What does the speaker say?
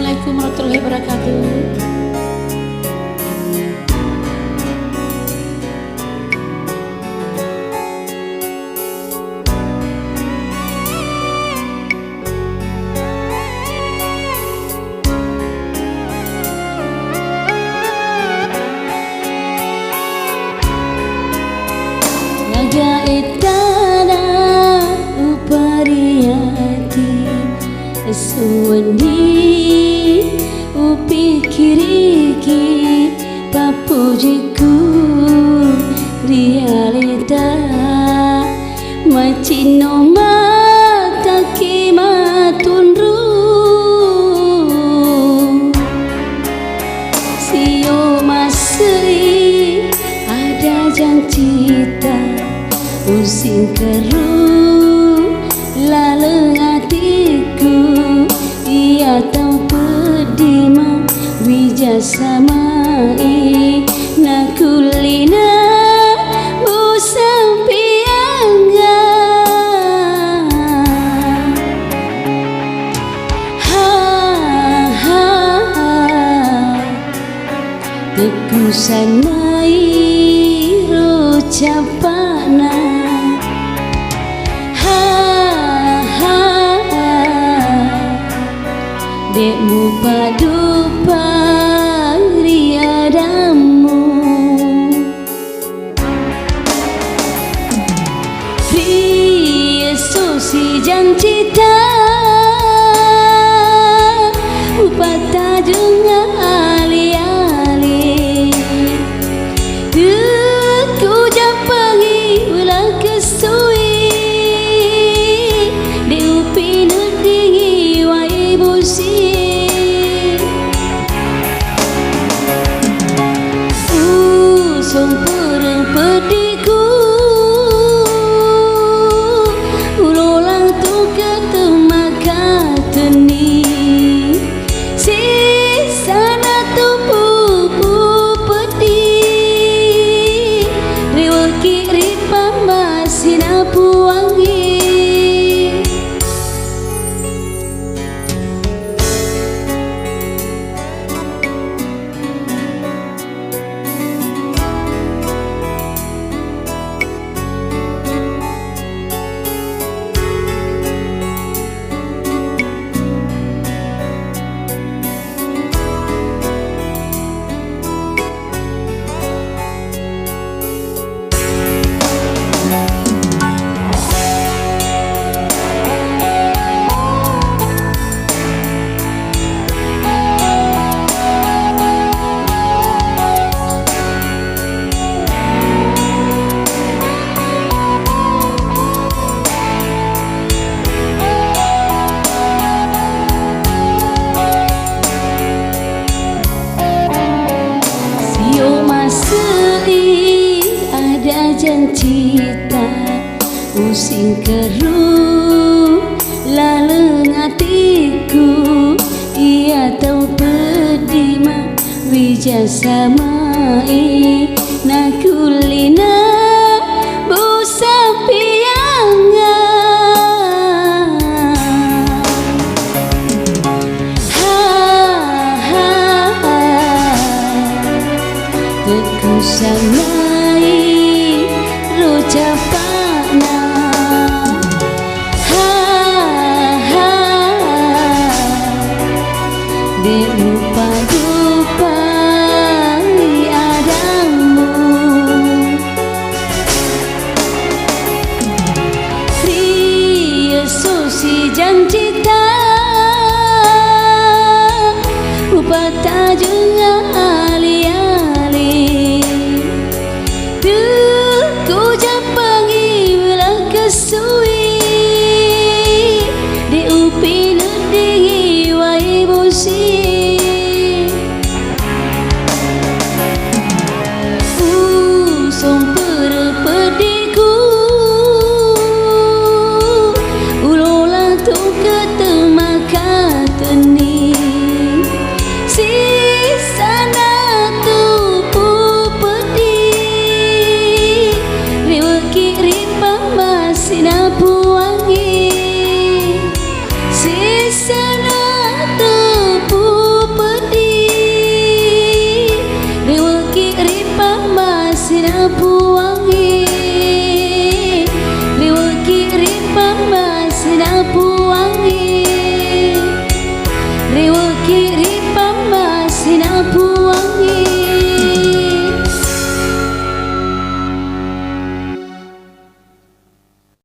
Assalamualaikum warahmatullahi wabarakatuh. Naga etana upariati suwandi upikiriki papujiku realita macino mataki matundru sio masri ada jang cita using keru laleng hatiku ia tahu pedima wijasamai nakulina busang piangga ha ha ha teku sanai rocapana dekmu padu pariadamu Yesus si jancita upata dengan ali-ali ku japangi ulah kesui diupinu dingi wai busi sompureng pediku ulolang tu ketemaka teni si sana tu pupu pedi riwa kiri pamasina puangi cita using keru laleng hatiku ia tahu pedima wijasamai nakulina busa pianga ha ha ha teku sanai rocapana ha ha dekmu padu